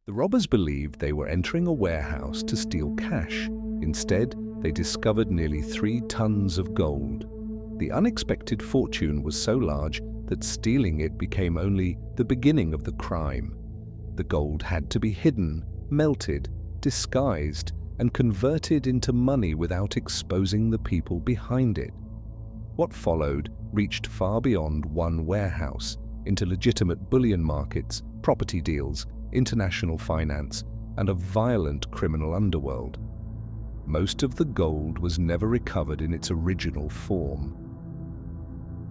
The robbers believed they were entering a warehouse to steal cash. Instead, they discovered nearly 3 tons of gold. The unexpected fortune was so large that stealing it became only the beginning of the crime. The gold had to be hidden, melted, disguised, and converted into money without exposing the people behind it. What followed reached far beyond one warehouse, into legitimate bullion markets, property deals, international finance, and a violent criminal underworld. Most of the gold was never recovered in its original form.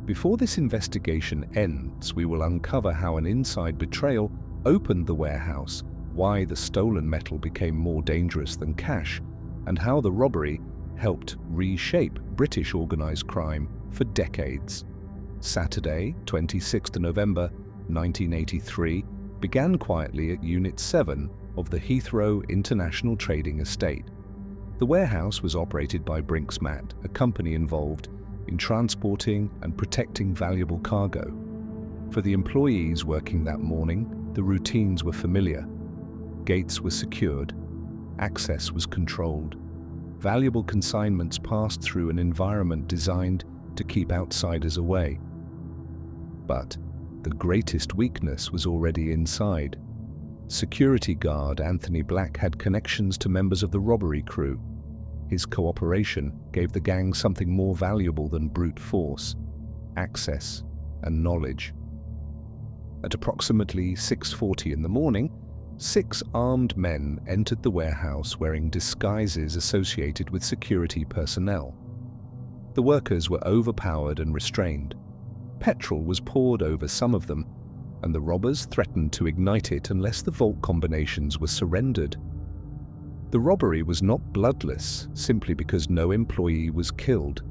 Before this investigation ends, we will uncover how an inside betrayal opened the warehouse, why the stolen metal became more dangerous than cash, and how the robbery helped reshape British organised crime for decades. Saturday, 26th November 1983, began quietly at Unit 7 of the Heathrow International Trading Estate. The warehouse was operated by Brinksmat, a company involved in transporting and protecting valuable cargo. For the employees working that morning, the routines were familiar. Gates were secured, access was controlled, valuable consignments passed through an environment designed to keep outsiders away. But the greatest weakness was already inside. Security guard Anthony Black had connections to members of the robbery crew. His cooperation gave the gang something more valuable than brute force: access and knowledge. At approximately 6:40 in the morning, 6 armed men entered the warehouse wearing disguises associated with security personnel. The workers were overpowered and restrained. Petrol was poured over some of them, and the robbers threatened to ignite it unless the vault combinations were surrendered. The robbery was not bloodless simply because no employee was killed.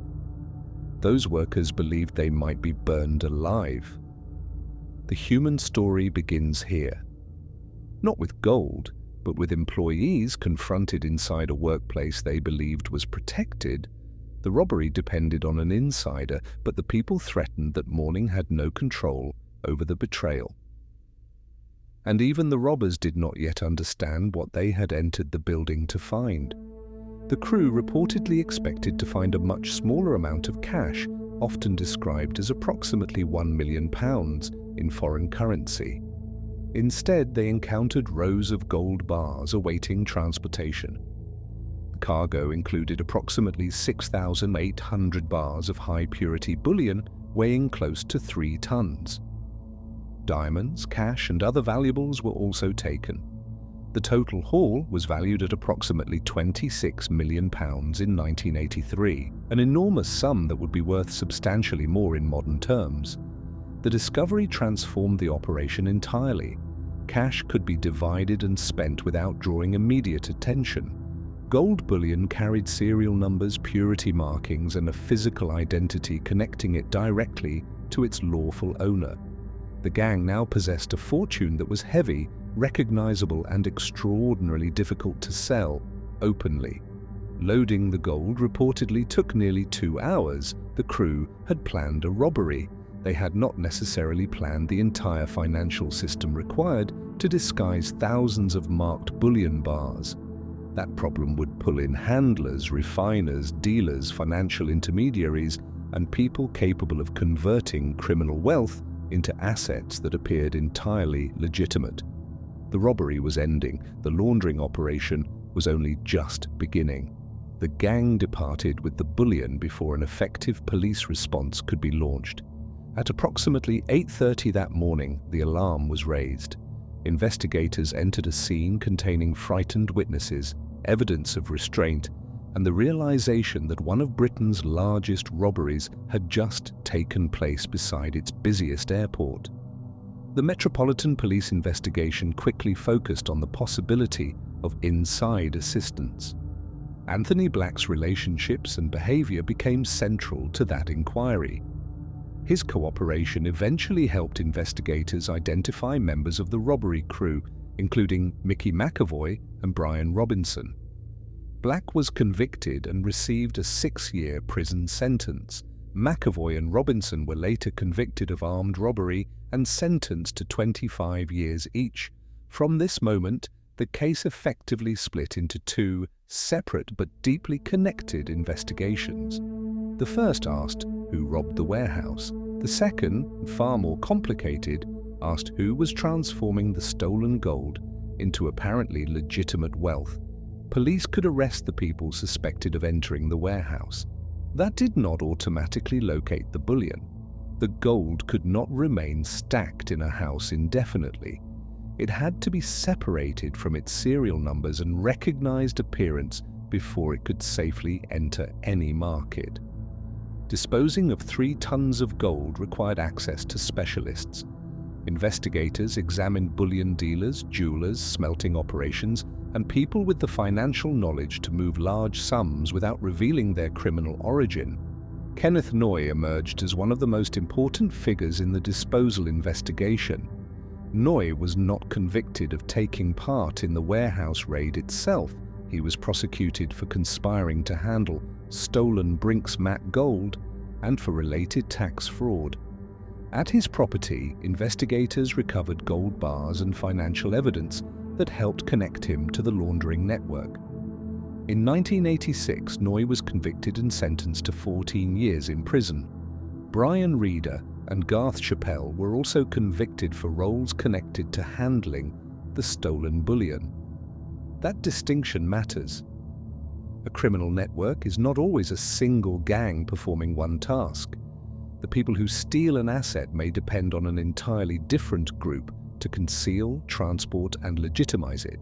Those workers believed they might be burned alive. The human story begins here. Not with gold, but with employees confronted inside a workplace they believed was protected. The robbery depended on an insider, but the people threatened that morning had no control over the betrayal. And even the robbers did not yet understand what they had entered the building to find. The crew reportedly expected to find a much smaller amount of cash, often described as approximately £1 million in foreign currency. Instead, they encountered rows of gold bars awaiting transportation. The cargo included approximately 6,800 bars of high-purity bullion weighing close to 3 tons. Diamonds, cash, and other valuables were also taken. The total haul was valued at approximately £26 million in 1983, an enormous sum that would be worth substantially more in modern terms. The discovery transformed the operation entirely. Cash could be divided and spent without drawing immediate attention. Gold bullion carried serial numbers, purity markings, and a physical identity connecting it directly to its lawful owner. The gang now possessed a fortune that was heavy, recognizable, and extraordinarily difficult to sell openly. Loading the gold reportedly took nearly 2 hours. The crew had planned a robbery. They had not necessarily planned the entire financial system required to disguise thousands of marked bullion bars. That problem would pull in handlers, refiners, dealers, financial intermediaries, and people capable of converting criminal wealth into assets that appeared entirely legitimate. The robbery was ending. The laundering operation was only just beginning. The gang departed with the bullion before an effective police response could be launched. At approximately 8:30 that morning, the alarm was raised. Investigators entered a scene containing frightened witnesses, evidence of restraint, and the realization that one of Britain's largest robberies had just taken place beside its busiest airport. The Metropolitan Police investigation quickly focused on the possibility of inside assistance. Anthony Black's relationships and behavior became central to that inquiry. His cooperation eventually helped investigators identify members of the robbery crew, including Mickey McAvoy and Brian Robinson. Black was convicted and received a 6-year prison sentence. McAvoy and Robinson were later convicted of armed robbery and sentenced to 25 years each From this moment, the case effectively split into two separate but deeply connected investigations. The first asked who robbed the warehouse. The second, far more complicated, asked who was transforming the stolen gold into apparently legitimate wealth. Police could arrest the people suspected of entering the warehouse. That did not automatically locate the bullion. The gold could not remain stacked in a house indefinitely. It had to be separated from its serial numbers and recognized appearance before it could safely enter any market. Disposing of 3 tons of gold required access to specialists. Investigators examined bullion dealers, jewelers, smelting operations, and people with the financial knowledge to move large sums without revealing their criminal origin. Kenneth Noy emerged as one of the most important figures in the disposal investigation. Noy was not convicted of taking part in the warehouse raid itself. He was prosecuted for conspiring to handle stolen Brinks Mat gold and for related tax fraud. At his property, investigators recovered gold bars and financial evidence that helped connect him to the laundering network. In 1986, Noy was convicted and sentenced to 14 years in prison. Brian Reeder and Garth Chappell were also convicted for roles connected to handling the stolen bullion. That distinction matters. A criminal network is not always a single gang performing one task. The people who steal an asset may depend on an entirely different group to conceal, transport, and legitimize it.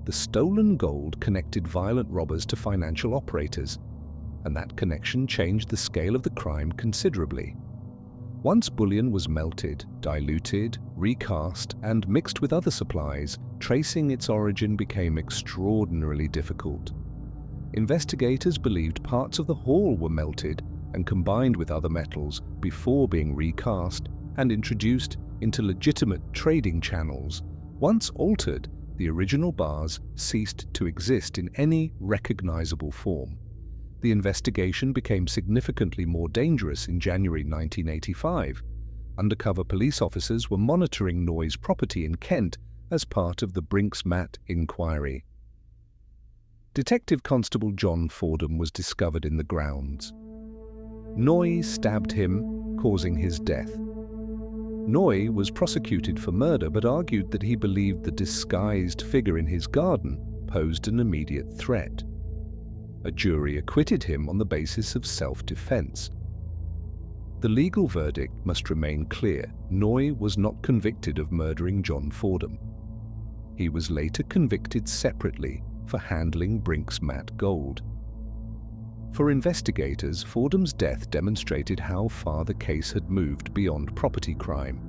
The stolen gold connected violent robbers to financial operators, and that connection changed the scale of the crime considerably. Once bullion was melted, diluted, recast, and mixed with other supplies, tracing its origin became extraordinarily difficult. Investigators believed parts of the haul were melted and combined with other metals before being recast and introduced into legitimate trading channels. Once altered, the original bars ceased to exist in any recognizable form. The investigation became significantly more dangerous in January 1985. Undercover police officers were monitoring Noy's property in Kent as part of the Brinks Mat inquiry. Detective Constable John Fordham was discovered in the grounds. Noy stabbed him, causing his death. Noy was prosecuted for murder but argued that he believed the disguised figure in his garden posed an immediate threat. A jury acquitted him on the basis of self-defense. The legal verdict must remain clear. Noy was not convicted of murdering John Fordham. He was later convicted separately for handling Brinks Mat gold. For investigators, Fordham's death demonstrated how far the case had moved beyond property crime.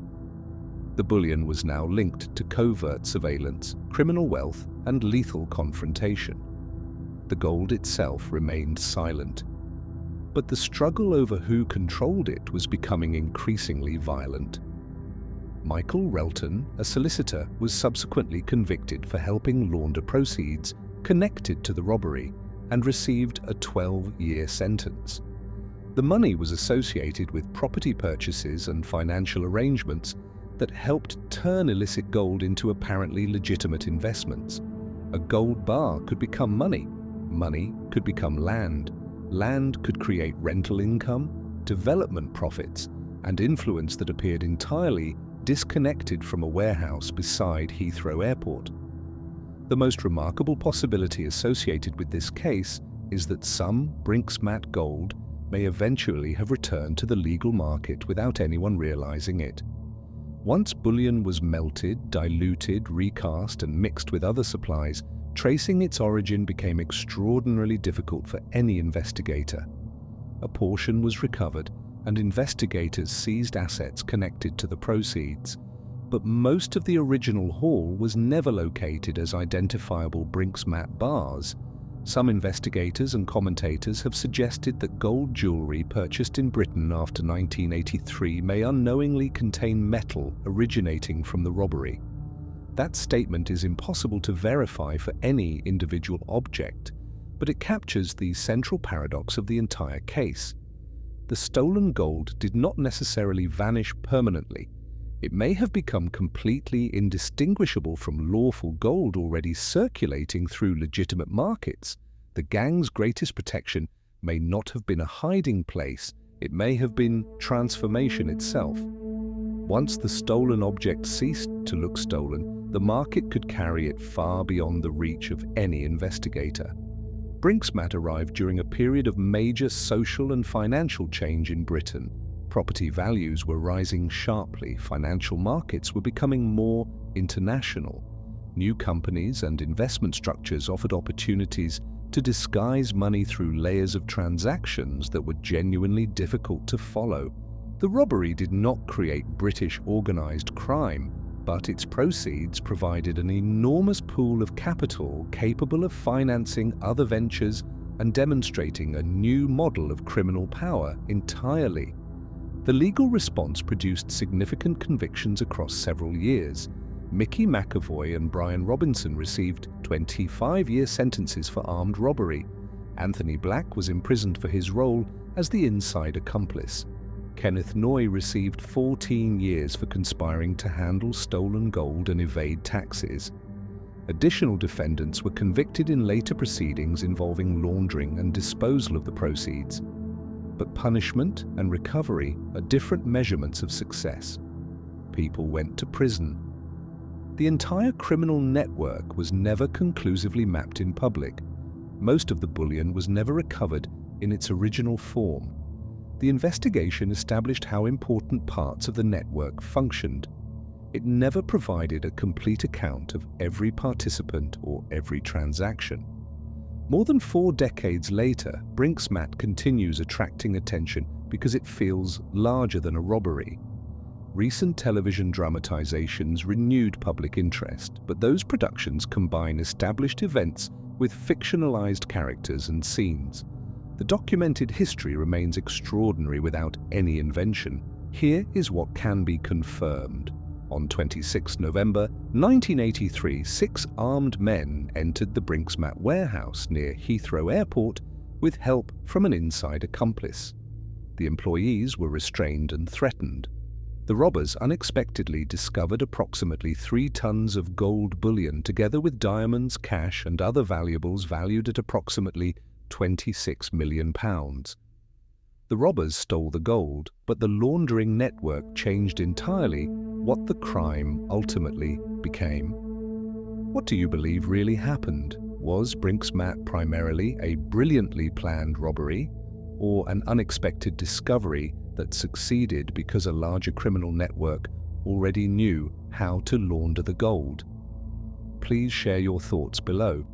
The bullion was now linked to covert surveillance, criminal wealth, and lethal confrontation. The gold itself remained silent, but the struggle over who controlled it was becoming increasingly violent. Michael Relton, a solicitor, was subsequently convicted for helping launder proceeds connected to the robbery and received a 12-year sentence. The money was associated with property purchases and financial arrangements that helped turn illicit gold into apparently legitimate investments. A gold bar could become money. Money could become land. Land could create rental income, development profits, and influence that appeared entirely disconnected from a warehouse beside Heathrow Airport. The most remarkable possibility associated with this case is that some Brinks Mat gold may eventually have returned to the legal market without anyone realizing it. Once bullion was melted, diluted, recast, and mixed with other supplies, tracing its origin became extraordinarily difficult for any investigator. A portion was recovered, and investigators seized assets connected to the proceeds. But most of the original haul was never located as identifiable Brinks Mat bars. Some investigators and commentators have suggested that gold jewelry purchased in Britain after 1983 may unknowingly contain metal originating from the robbery. That statement is impossible to verify for any individual object, but it captures the central paradox of the entire case. The stolen gold did not necessarily vanish permanently. It may have become completely indistinguishable from lawful gold already circulating through legitimate markets. The gang's greatest protection may not have been a hiding place, it may have been transformation itself. Once the stolen object ceased to look stolen, the market could carry it far beyond the reach of any investigator. Brinksmat arrived during a period of major social and financial change in Britain. Property values were rising sharply, financial markets were becoming more international. New companies and investment structures offered opportunities to disguise money through layers of transactions that were genuinely difficult to follow. The robbery did not create British organised crime, but its proceeds provided an enormous pool of capital capable of financing other ventures and demonstrating a new model of criminal power entirely. The legal response produced significant convictions across several years. Mickey McAvoy and Brian Robinson received 25-year sentences for armed robbery. Anthony Black was imprisoned for his role as the inside accomplice. Kenneth Noy received 14 years for conspiring to handle stolen gold and evade taxes. Additional defendants were convicted in later proceedings involving laundering and disposal of the proceeds. But punishment and recovery are different measurements of success. People went to prison. The entire criminal network was never conclusively mapped in public. Most of the bullion was never recovered in its original form. The investigation established how important parts of the network functioned. It never provided a complete account of every participant or every transaction. More than 4 decades later, Brinksmat continues attracting attention because it feels larger than a robbery. Recent television dramatizations renewed public interest, but those productions combine established events with fictionalized characters and scenes. The documented history remains extraordinary without any invention. Here is what can be confirmed. On 26 November 1983, 6 armed men entered the Brinksmat warehouse near Heathrow Airport with help from an inside accomplice. The employees were restrained and threatened. The robbers unexpectedly discovered approximately 3 tons of gold bullion together with diamonds, cash, and other valuables valued at approximately £26 million. The robbers stole the gold, but the laundering network changed entirely what the crime ultimately became. What do you believe really happened? Was Brinksmat primarily a brilliantly planned robbery, or an unexpected discovery that succeeded because a larger criminal network already knew how to launder the gold? Please share your thoughts below.